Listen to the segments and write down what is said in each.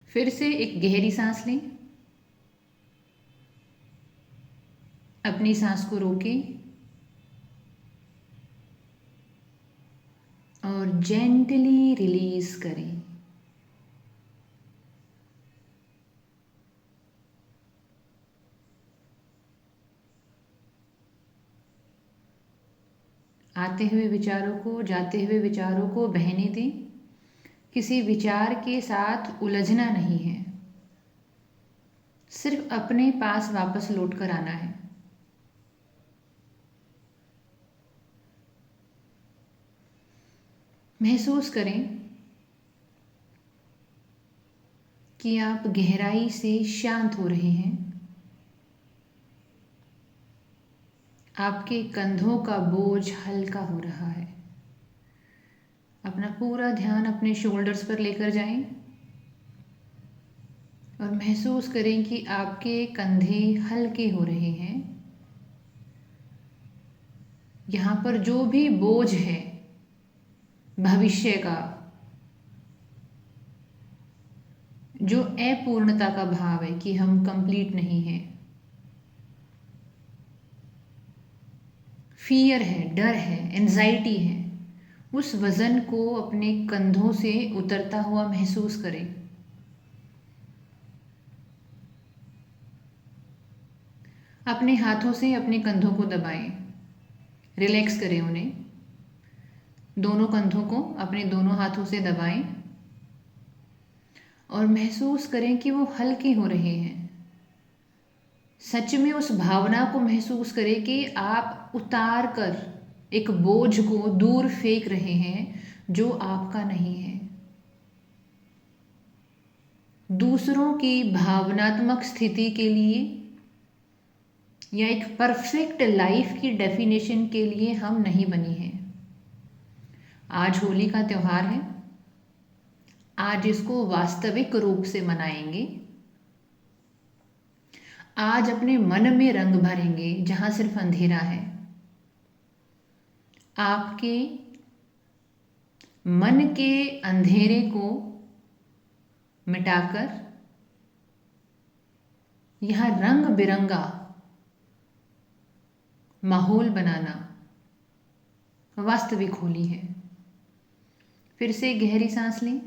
फिर से एक गहरी सांस लें। अपनी सांस को रोकें और जेंटली रिलीज करें। आते हुए विचारों को, जाते हुए विचारों को बहने दें। किसी विचार के साथ उलझना नहीं है, सिर्फ अपने पास वापस लौट कर आना है। महसूस करें कि आप गहराई से शांत हो रहे हैं। आपके कंधों का बोझ हल्का हो रहा है। अपना पूरा ध्यान अपने शोल्डर्स पर लेकर जाएं और महसूस करें कि आपके कंधे हल्के हो रहे हैं। यहाँ पर जो भी बोझ है भविष्य का, जो अपूर्णता का भाव है कि हम कंप्लीट नहीं हैं, फियर है, डर है, एंजाइटी है, उस वज़न को अपने कंधों से उतरता हुआ महसूस करें। अपने हाथों से अपने कंधों को दबाएं, रिलैक्स करें उन्हें। दोनों कंधों को अपने दोनों हाथों से दबाएं और महसूस करें कि वो हल्के हो रहे हैं। सच में उस भावना को महसूस करें कि आप उतार कर एक बोझ को दूर फेंक रहे हैं जो आपका नहीं है। दूसरों की भावनात्मक स्थिति के लिए या एक परफेक्ट लाइफ की डेफिनेशन के लिए हम नहीं बनी हैं। आज होली का त्यौहार है। आज इसको वास्तविक रूप से मनाएंगे। आज अपने मन में रंग भरेंगे जहां सिर्फ अंधेरा है। आपके मन के अंधेरे को मिटाकर यहां रंग बिरंगा माहौल बनाना वास्तविक होली है। फिर से गहरी सांस लें।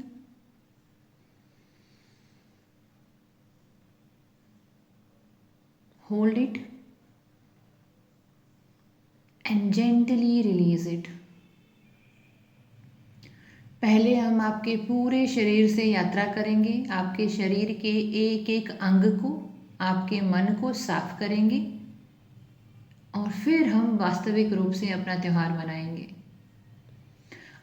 Hold it and gently release it. पहले हम आपके पूरे शरीर से यात्रा करेंगे। आपके शरीर के एक एक अंग को, आपके मन को साफ करेंगे और फिर हम वास्तविक रूप से अपना त्यौहार मनाएंगे।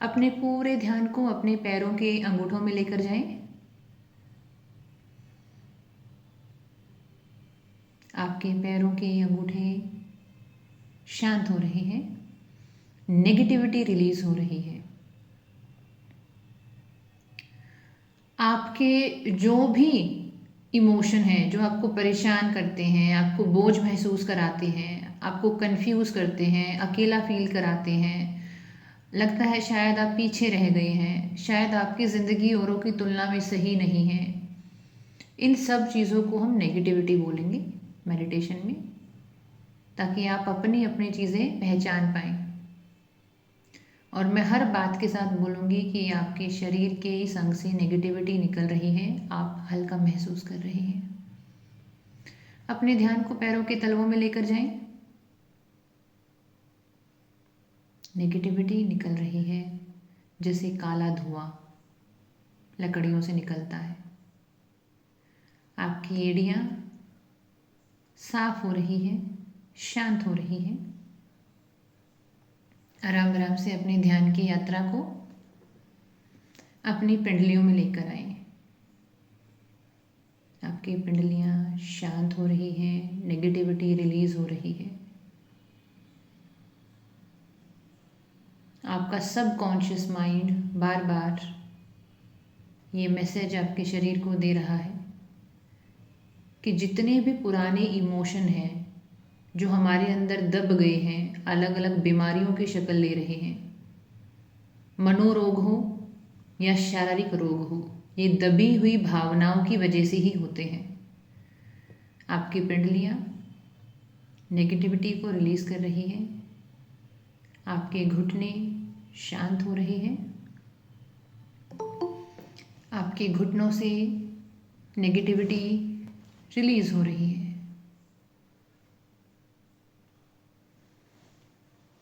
अपने पूरे ध्यान को अपने पैरों के अंगूठों में लेकर जाएं। आपके पैरों के अंगूठे शांत हो रहे हैं, नेगेटिविटी रिलीज हो रही है। आपके जो भी इमोशन हैं जो आपको परेशान करते हैं, आपको बोझ महसूस कराते हैं, आपको कंफ्यूज करते हैं, अकेला फील कराते हैं, लगता है शायद आप पीछे रह गए हैं, शायद आपकी ज़िंदगी औरों की तुलना में सही नहीं है, इन सब चीज़ों को हम नेगेटिविटी बोलेंगे मेडिटेशन में, ताकि आप अपनी अपनी चीज़ें पहचान पाएँ। और मैं हर बात के साथ बोलूँगी कि आपके शरीर के इस अंग से नेगेटिविटी निकल रही है, आप हल्का महसूस कर रहे हैं। अपने ध्यान को पैरों के तलवों में लेकर जाएं। नेगेटिविटी निकल रही है जैसे काला धुआं लकड़ियों से निकलता है। आपकी एड़ियाँ साफ हो रही है, शांत हो रही है। आराम आराम से अपने ध्यान की यात्रा को अपनी पिंडलियों में लेकर आएं। आपकी पिंडलियाँ शांत हो रही हैं, नेगेटिविटी रिलीज हो रही है। आपका सबकॉन्शियस माइंड बार बार ये मैसेज आपके शरीर को दे रहा है कि जितने भी पुराने इमोशन हैं जो हमारे अंदर दब गए हैं, अलग अलग बीमारियों की शक्ल ले रहे हैं, मनोरोग हो या शारीरिक रोग हो, ये दबी हुई भावनाओं की वजह से ही होते हैं। आपकी पिंडलियाँ नेगेटिविटी को रिलीज़ कर रही हैं, आपके घुटने शांत हो रहे हैं, आपके घुटनों से नेगेटिविटी रिलीज़ हो रही है।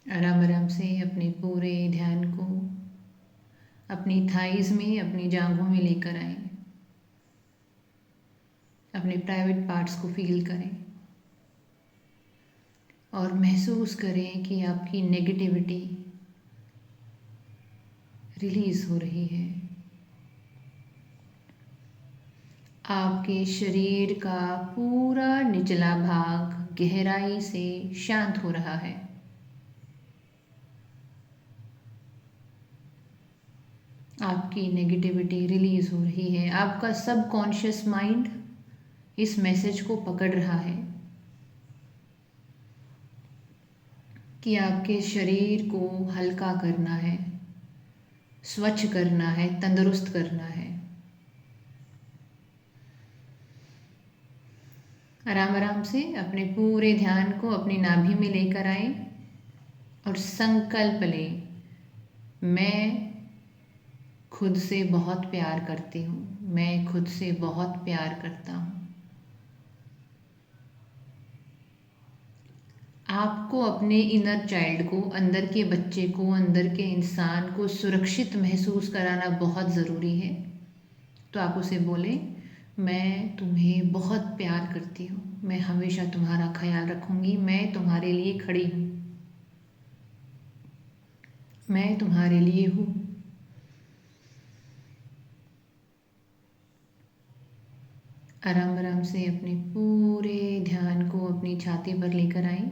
आराम आराम से अपने पूरे ध्यान को अपनी थाइज़ में, अपनी जांघों में लेकर आएं। अपने प्राइवेट पार्ट्स को फील करें और महसूस करें कि आपकी नेगेटिविटी रिलीज़ हो रही है। आपके शरीर का पूरा निचला भाग गहराई से शांत हो रहा है। आपकी नेगेटिविटी रिलीज़ हो रही है। आपका सबकॉन्शियस माइंड इस मैसेज को पकड़ रहा है कि आपके शरीर को हल्का करना है, स्वच्छ करना है, तंदुरुस्त करना है। आराम आराम से अपने पूरे ध्यान को अपनी नाभि में लेकर आए और संकल्प लें, मैं खुद से बहुत प्यार करती हूँ, मैं खुद से बहुत प्यार करता हूँ। आपको अपने इनर चाइल्ड को, अंदर के बच्चे को, अंदर के इंसान को सुरक्षित महसूस कराना बहुत ज़रूरी है। तो आप उसे बोलें, मैं तुम्हें बहुत प्यार करती हूँ, मैं हमेशा तुम्हारा ख्याल रखूँगी, मैं तुम्हारे लिए खड़ी हूँ, मैं तुम्हारे लिए हूँ। आराम आराम से अपने पूरे ध्यान को अपनी छाती पर लेकर आएं।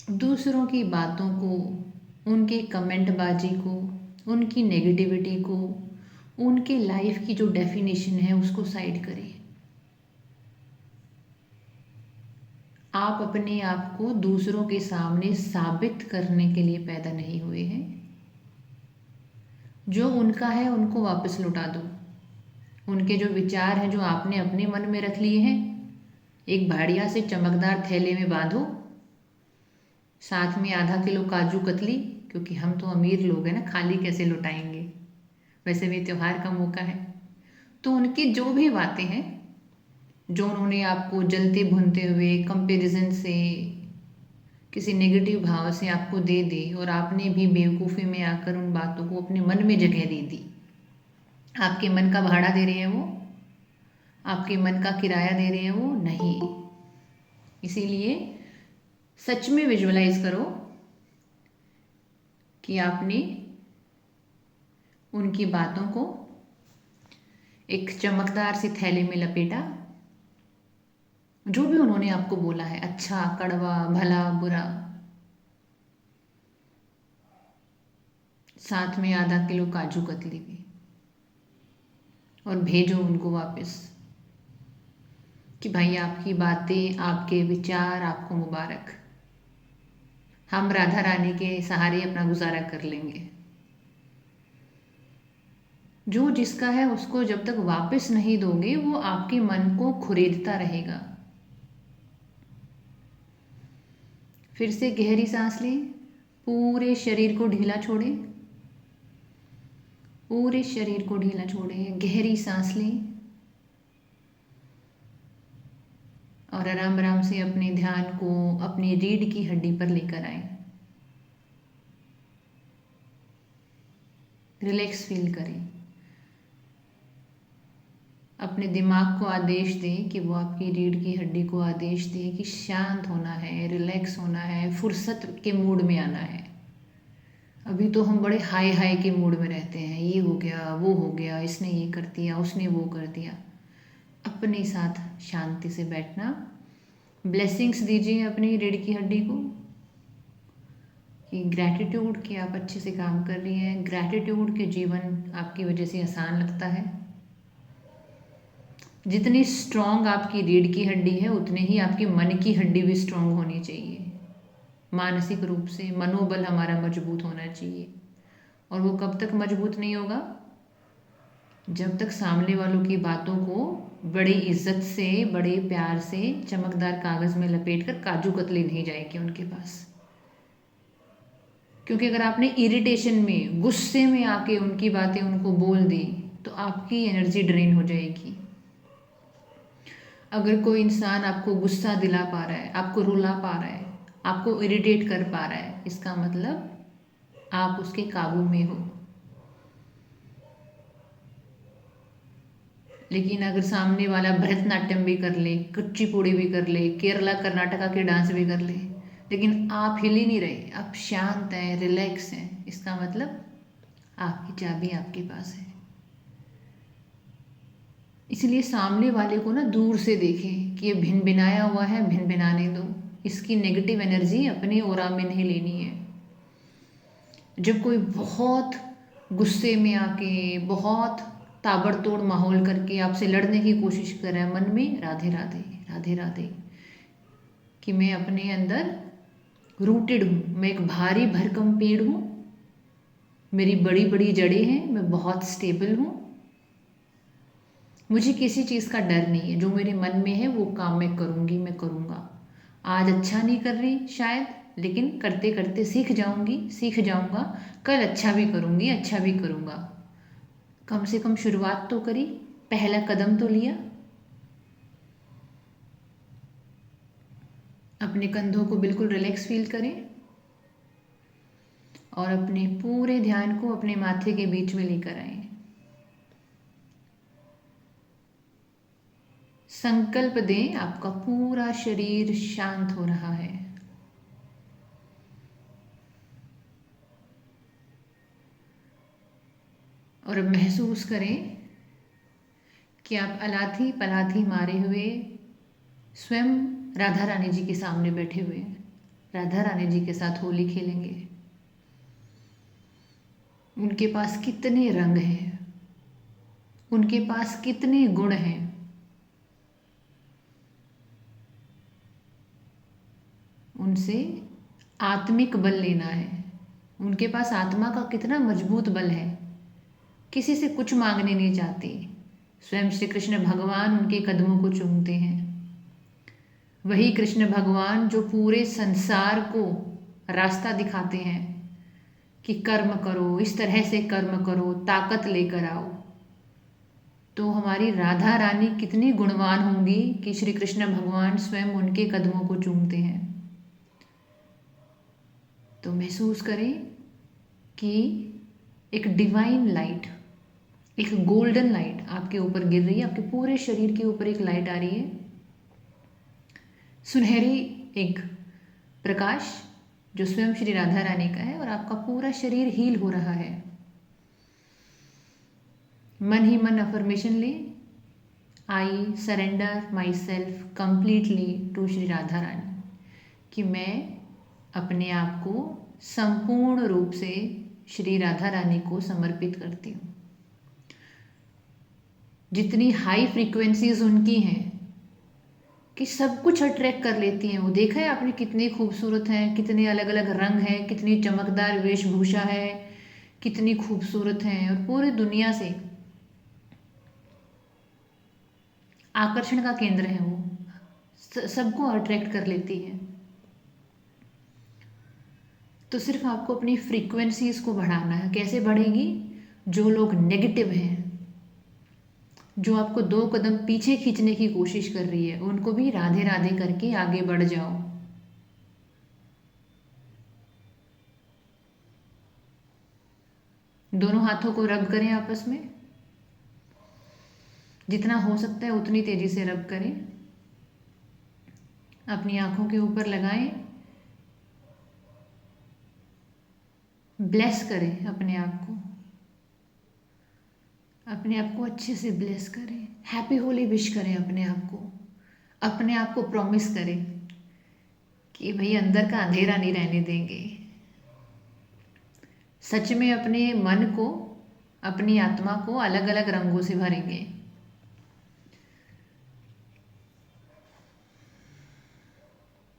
दूसरों की बातों को, उनके कमेंटबाजी को, उनकी नेगेटिविटी को, उनके लाइफ की जो डेफिनेशन है उसको साइड करें। आप अपने आप को दूसरों के सामने साबित करने के लिए पैदा नहीं हुए हैं। जो उनका है उनको वापस लौटा दो। उनके जो विचार हैं जो आपने अपने मन में रख लिए हैं, एक बढ़िया से चमकदार थैले में बांधो, साथ में आधा किलो काजू कतली, क्योंकि हम तो अमीर लोग हैं ना, खाली कैसे लौटाएंगे, वैसे भी त्योहार का मौका है। तो उनकी जो भी बातें हैं, जो उन्होंने आपको जलते भुनते हुए कंपैरिजन से, किसी नेगेटिव भाव से आपको दे दी और आपने भी बेवकूफ़ी में आकर उन बातों को अपने मन में जगह दे दी। आपके मन का भाड़ा दे रहे हैं वो, आपके मन का किराया दे रहे हैं वो नहीं। इसीलिए सच में विजुअलाइज करो कि आपने उनकी बातों को एक चमकदार से थैले में लपेटा। जो भी उन्होंने आपको बोला है, अच्छा, कड़वा, भला, बुरा, साथ में आधा किलो काजू कतली भी, और भेजो उनको वापस कि भाई आपकी बातें, आपके विचार आपको मुबारक, हम राधा रानी के सहारे अपना गुजारा कर लेंगे। जो जिसका है उसको जब तक वापस नहीं दोगे वो आपके मन को खुरेदता रहेगा। फिर से गहरी सांस लें, पूरे शरीर को ढीला छोड़ें, पूरे शरीर को ढीला छोड़ें, गहरी सांस लें और आराम आराम से अपने ध्यान को अपनी रीढ़ की हड्डी पर लेकर आएं। रिलैक्स फील करें। अपने दिमाग को आदेश दें कि वो आपकी रीढ़ की हड्डी को आदेश दें कि शांत होना है, रिलैक्स होना है, फुर्सत के मूड में आना है। अभी तो हम बड़े हाई हाई के मूड में रहते हैं, ये हो गया, वो हो गया, इसने ये कर दिया, उसने वो कर दिया। अपने साथ शांति से बैठना। ब्लेसिंग्स दीजिए अपनी रीढ़ की हड्डी को कि ग्रैटिट्यूड कि आप अच्छे से काम कर रही हैं, ग्रैटिट्यूड कि जीवन आपकी वजह से आसान लगता है। जितनी स्ट्रॉन्ग आपकी रीढ़ की हड्डी है उतने ही आपकी मन की हड्डी भी स्ट्रॉन्ग होनी चाहिए। मानसिक रूप से मनोबल हमारा मजबूत होना चाहिए। और वो कब तक मजबूत नहीं होगा? जब तक सामने वालों की बातों को बड़ी इज्जत से, बड़े प्यार से चमकदार कागज़ में लपेट कर काजू कतली नहीं जाएगी उनके पास। क्योंकि अगर आपने इरिटेशन में, गुस्से में आके उनकी बातें उनको बोल दी तो आपकी एनर्जी ड्रेन हो जाएगी। अगर कोई इंसान आपको गुस्सा दिला पा रहा है, आपको रुला पा रहा है, आपको इरिटेट कर पा रहा है, इसका मतलब आप उसके काबू में हो। लेकिन अगर सामने वाला भरतनाट्यम भी कर ले, कुचिपुड़ी भी कर ले, केरला कर्नाटका के डांस भी कर ले, लेकिन आप हिल ही नहीं रहे, आप शांत हैं, रिलैक्स हैं, इसका मतलब आपकी चाबी आपके पास है। इसलिए सामने वाले को ना दूर से देखें कि ये भिन भिनाया हुआ है, भिन भिनाने दो। इसकी नेगेटिव एनर्जी अपनी ओरा में नहीं लेनी है। जब कोई बहुत गुस्से में आके, बहुत ताबड़तोड़ माहौल करके आपसे लड़ने की कोशिश कर रहा है, मन में राधे राधे राधे राधे, कि मैं अपने अंदर रूटेड हूँ, मैं एक भारी भरकम पेड़ हूँ, मेरी बड़ी बड़ी जड़ें हैं, मैं बहुत स्टेबल हूँ, मुझे किसी चीज़ का डर नहीं है, जो मेरे मन में है वो काम मैं करूँगी, मैं करूँगा। आज अच्छा नहीं कर रही शायद, लेकिन करते करते सीख जाऊँगी, सीख जाऊँगा, कल अच्छा भी करूँगी, अच्छा भी करूँगा। कम से कम शुरुआत तो करी, पहला कदम तो लिया। अपने कंधों को बिल्कुल रिलैक्स फील करें और अपने पूरे ध्यान को अपने माथे के बीच में लेकर आएं। संकल्प दें, आपका पूरा शरीर शांत हो रहा है। और अब महसूस करें कि आप अलाथी पलाथी मारे हुए स्वयं राधा रानी जी के सामने बैठे हुए हैं, राधा रानी जी के साथ होली खेलेंगे। उनके पास कितने रंग हैं, उनके पास कितने गुण हैं। उनसे आत्मिक बल लेना है। उनके पास आत्मा का कितना मजबूत बल है, किसी से कुछ मांगने नहीं चाहती। स्वयं श्री कृष्ण भगवान उनके कदमों को चूमते हैं। वही कृष्ण भगवान जो पूरे संसार को रास्ता दिखाते हैं कि कर्म करो, इस तरह से कर्म करो, ताकत लेकर आओ। तो हमारी राधा रानी कितनी गुणवान होंगी कि श्री कृष्ण भगवान स्वयं उनके कदमों को चूमते हैं। तो महसूस करें कि एक डिवाइन लाइट, एक गोल्डन लाइट आपके ऊपर गिर रही है, आपके पूरे शरीर के ऊपर एक लाइट आ रही है, सुनहरी एक प्रकाश जो स्वयं श्री राधा रानी का है, और आपका पूरा शरीर हील हो रहा है। मन ही मन अफर्मेशन ले, I surrender myself completely to Shri Radha Rani, कि मैं अपने आप को संपूर्ण रूप से श्री राधा रानी को समर्पित करती हूँ। जितनी हाई फ्रीक्वेंसीज उनकी हैं कि सब कुछ अट्रैक्ट कर लेती हैं। वो देखा है आपने, कितनी खूबसूरत हैं, कितने अलग अलग रंग हैं, कितनी चमकदार वेशभूषा है, कितनी खूबसूरत हैं, और पूरी दुनिया से आकर्षण का केंद्र है वो, सबको अट्रैक्ट कर लेती है। तो सिर्फ आपको अपनी फ्रीक्वेंसीज को बढ़ाना है। कैसे बढ़ेगी? जो लोग नेगेटिव हैं, जो आपको 2 कदम पीछे खींचने की कोशिश कर रही है, उनको भी राधे राधे करके आगे बढ़ जाओ। दोनों हाथों को रब करें आपस में, जितना हो सकता है उतनी तेजी से रब करें। अपनी आंखों के ऊपर लगाएं, ब्लेस करें अपने आप को, अपने आप को अच्छे से ब्लेस करें, हैप्पी होली विश करें अपने आप को प्रॉमिस करें कि भाई अंदर का अंधेरा नहीं रहने देंगे। सच में अपने मन को, अपनी आत्मा को अलग अलग रंगों से भरेंगे।